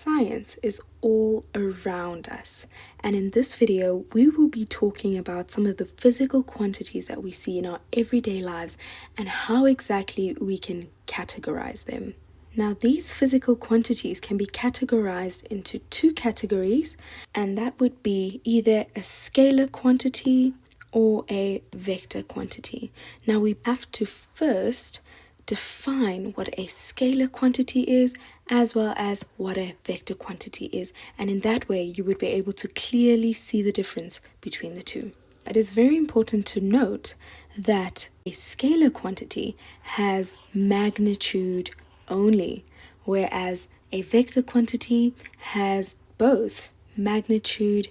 Science is all around us, and in this video we will be talking about some of the physical quantities that we see in our everyday lives and how exactly we can categorize them. Now, these physical quantities can be categorized into two categories, and that would be either a scalar quantity or a vector quantity. Now, we have to first define what a scalar quantity is as well as what a vector quantity is, and in that way you would be able to clearly see the difference between the two. It is very important to note that a scalar quantity has magnitude only, whereas a vector quantity has both magnitude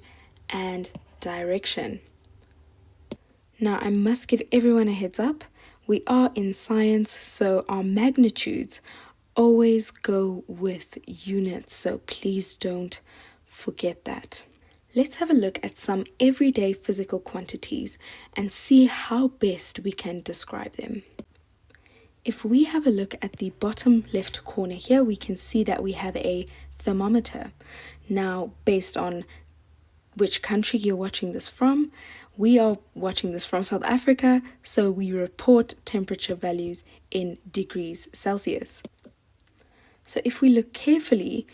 and direction. Now, I must give everyone a heads up. We are in science, so our magnitudes always go with units, so please don't forget that. Let's have a look at some everyday physical quantities and see how best we can describe them. If we have a look at the bottom left corner here, we can see that we have a thermometer. Now, based on which country you're watching this from, we are watching this from South Africa, so we report temperature values in degrees Celsius. So if we look carefully,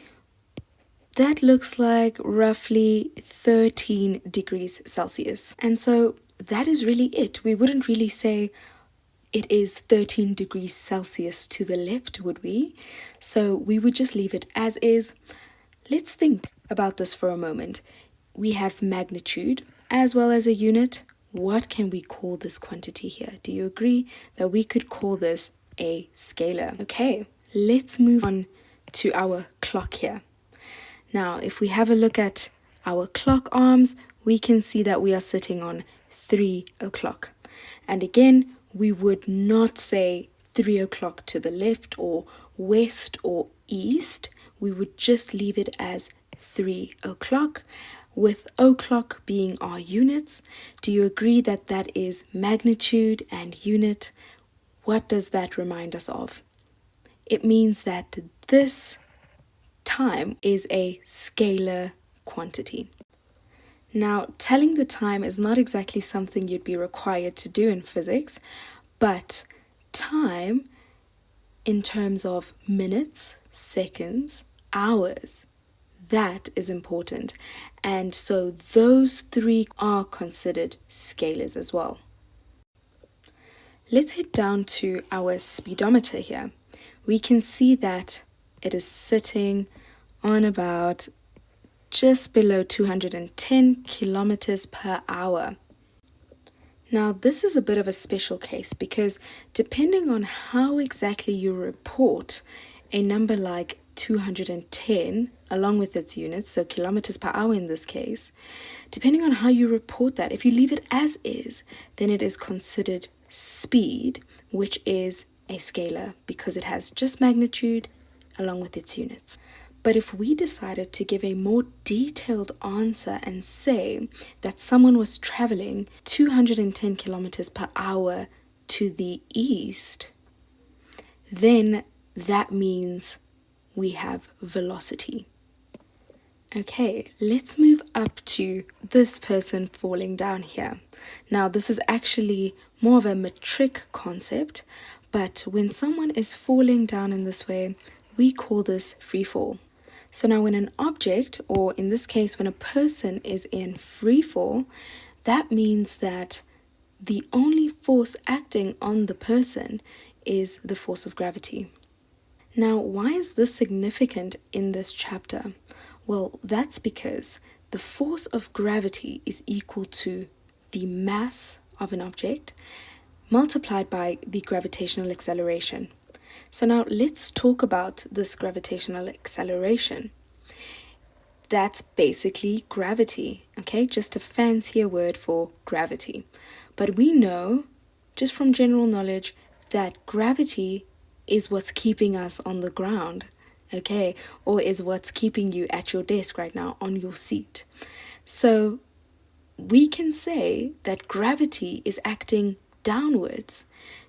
that looks like roughly 13 degrees Celsius. And so that is really it. We wouldn't really say it is 13 degrees Celsius to the left, would we? So we would just leave it as is. Let's think about this for a moment. We have magnitude as well as a unit. What can we call this quantity here? Do you agree that we could call this a scalar? Okay, let's move on to our clock here. Now, if we have a look at our clock arms, we can see that we are sitting on 3 o'clock. And again, we would not say 3 o'clock to the left or west or east. We would just leave it as 3 o'clock, with o'clock being our units. Do you agree that that is magnitude and unit? What does that remind us of? It means that this time is a scalar quantity. Now, telling the time is not exactly something you'd be required to do in physics, but time in terms of minutes, seconds, hours, that is important. And so those three are considered scalars as well. Let's head down to our speedometer here. We can see that it is sitting on about just below 210 kilometers per hour. Now, this is a bit of a special case because depending on how exactly you report a number like 210 along with its units, so kilometers per hour in this case, depending on how you report that, if you leave it as is, then it is considered speed, which is a scalar because it has just magnitude along with its units. But if we decided to give a more detailed answer and say that someone was traveling 210 kilometers per hour to the east, then that means we have velocity. Okay, let's move up to this person falling down here. Now, this is actually more of a metric concept, but when someone is falling down in this way, we call this free fall. So now when an object, or in this case when a person is in free fall, that means that the only force acting on the person is the force of gravity. Now, why is this significant in this chapter? Well, that's because the force of gravity is equal to the mass of an object multiplied by the gravitational acceleration. So now let's talk about this gravitational acceleration. That's basically gravity, okay? Just a fancier word for gravity. But we know, just from general knowledge, that gravity is what's keeping us on the ground, okay? Or is what's keeping you at your desk right now on your seat. So we can say that gravity is acting downwards.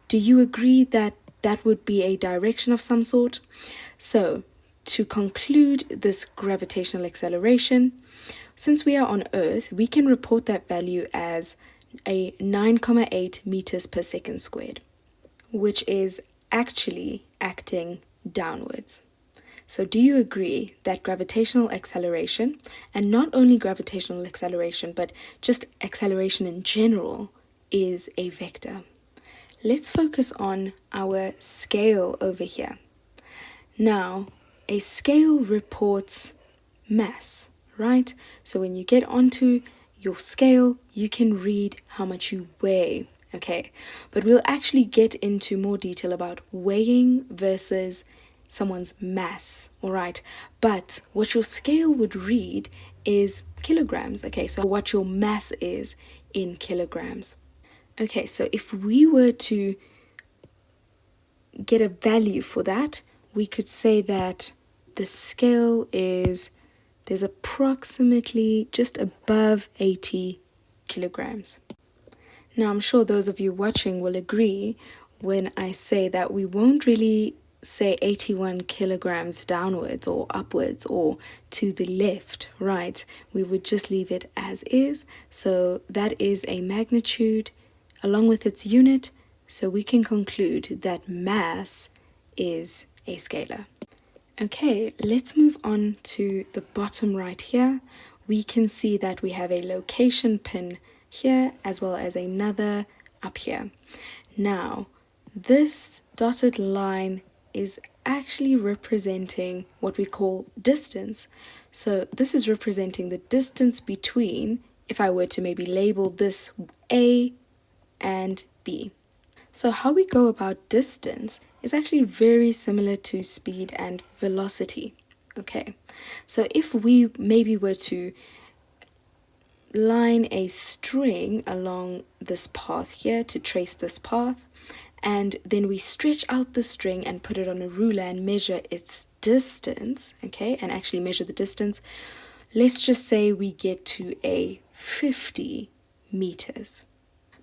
Do you agree that that would be a direction of some sort? So to conclude this gravitational acceleration, since we are on Earth, we can report that value as a 9,8 meters per second squared, which is actually acting downwards. So do you agree that gravitational acceleration, and not only gravitational acceleration, but just acceleration in general, is a vector? Let's focus on our scale over here. Now, a scale reports mass, right? So when you get onto your scale, you can read how much you weigh, okay? But we'll actually get into more detail about weighing versus someone's mass, all right? But what your scale would read is kilograms, okay? So what your mass is in kilograms. Okay, so if we were to get a value for that, we could say that the scale there's approximately just above 80 kilograms. Now, I'm sure those of you watching will agree when I say that we won't really say 81 kilograms downwards or upwards or to the left, right? We would just leave it as is. So that is a magnitude along with its unit, so we can conclude that mass is a scalar. Okay, let's move on to the bottom right here. We can see that we have a location pin here as well as another up here. Now, this dotted line is actually representing what we call distance. So this is representing the distance between, if I were to maybe label this A and B. So how we go about distance is actually very similar to speed and velocity. Okay, so if we maybe were to line a string along this path here to trace this path, and then we stretch out the string and put it on a ruler and measure its distance, okay, and actually measure the distance, let's just say we get to a 50 meters.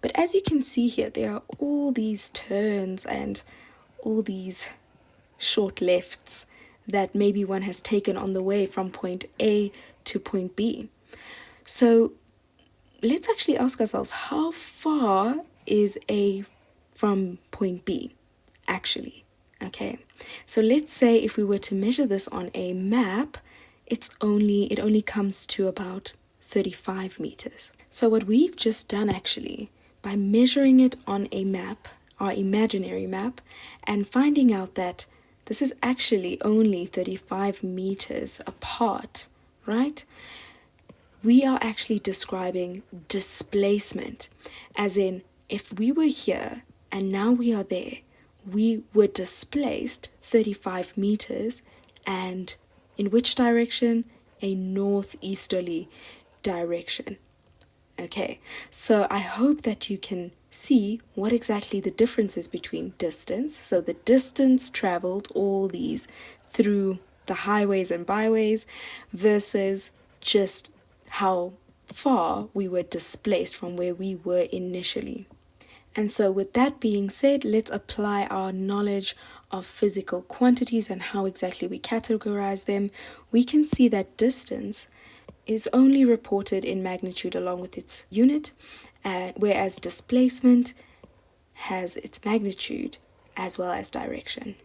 But as you can see here, there are all these turns and all these short lefts that maybe one has taken on the way from point A to point B. So let's actually ask ourselves, how far is A from point B actually? Okay, so let's say if we were to measure this on a map, it only comes to about 35 meters. So what we've just done actually, by measuring it on a map, our imaginary map, and finding out that this is actually only 35 meters apart, right? We are actually describing displacement, as in if we were here and now we are there, we were displaced 35 meters, and in which direction? A northeasterly direction. Okay, so I hope that you can see what exactly the difference is between distance. So the distance traveled, all these through the highways and byways, versus just how far we were displaced from where we were initially. And so with that being said, let's apply our knowledge of physical quantities and how exactly we categorize them. We can see that distance is only reported in magnitude along with its unit, whereas displacement has its magnitude as well as direction.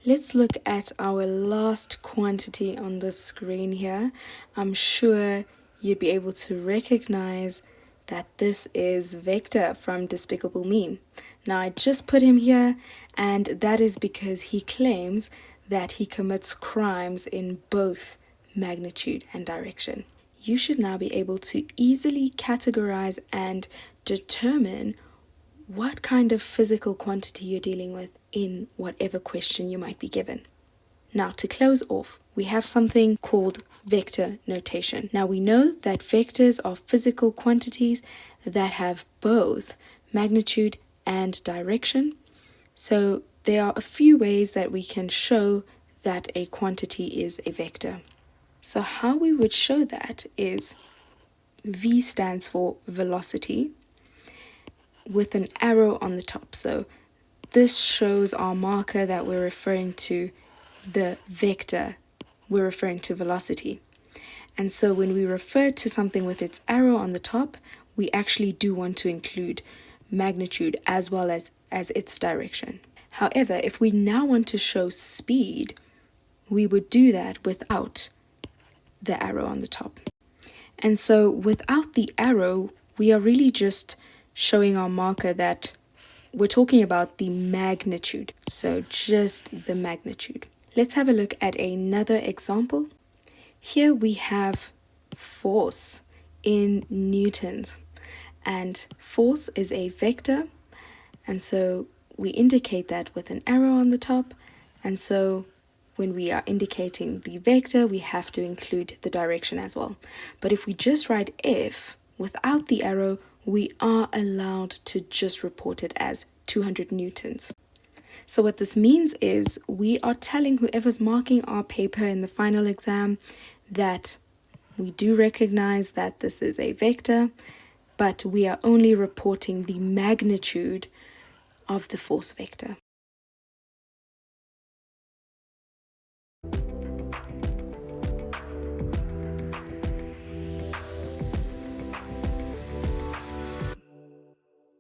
Let's look at our last quantity on the screen here. I'm sure you'd be able to recognize that this is Vector from Despicable Me. Now I just put him here, and that is because he claims that he commits crimes in both magnitude and direction. You should now be able to easily categorize and determine what kind of physical quantity you're dealing with in whatever question you might be given. Now, to close off, we have something called vector notation. Now, we know that vectors are physical quantities that have both magnitude and direction. So there are a few ways that we can show that a quantity is a vector. So how we would show that is V stands for velocity with an arrow on the top. So this shows our marker that we're referring to the vector we're referring to velocity. And so when we refer to something with its arrow on the top, we actually do want to include magnitude as well as its direction. However, if we now want to show speed, we would do that without the arrow on the top. And so without the arrow, we are really just showing our marker that we're talking about the magnitude. So just the magnitude. Let's have a look at another example. Here we have force in newtons, and force is a vector, and so we indicate that with an arrow on the top. And so when we are indicating the vector, we have to include the direction as well. But if we just write F without the arrow, we are allowed to just report it as 200 newtons. So what this means is we are telling whoever's marking our paper in the final exam that we do recognize that this is a vector, but we are only reporting the magnitude of the force vector.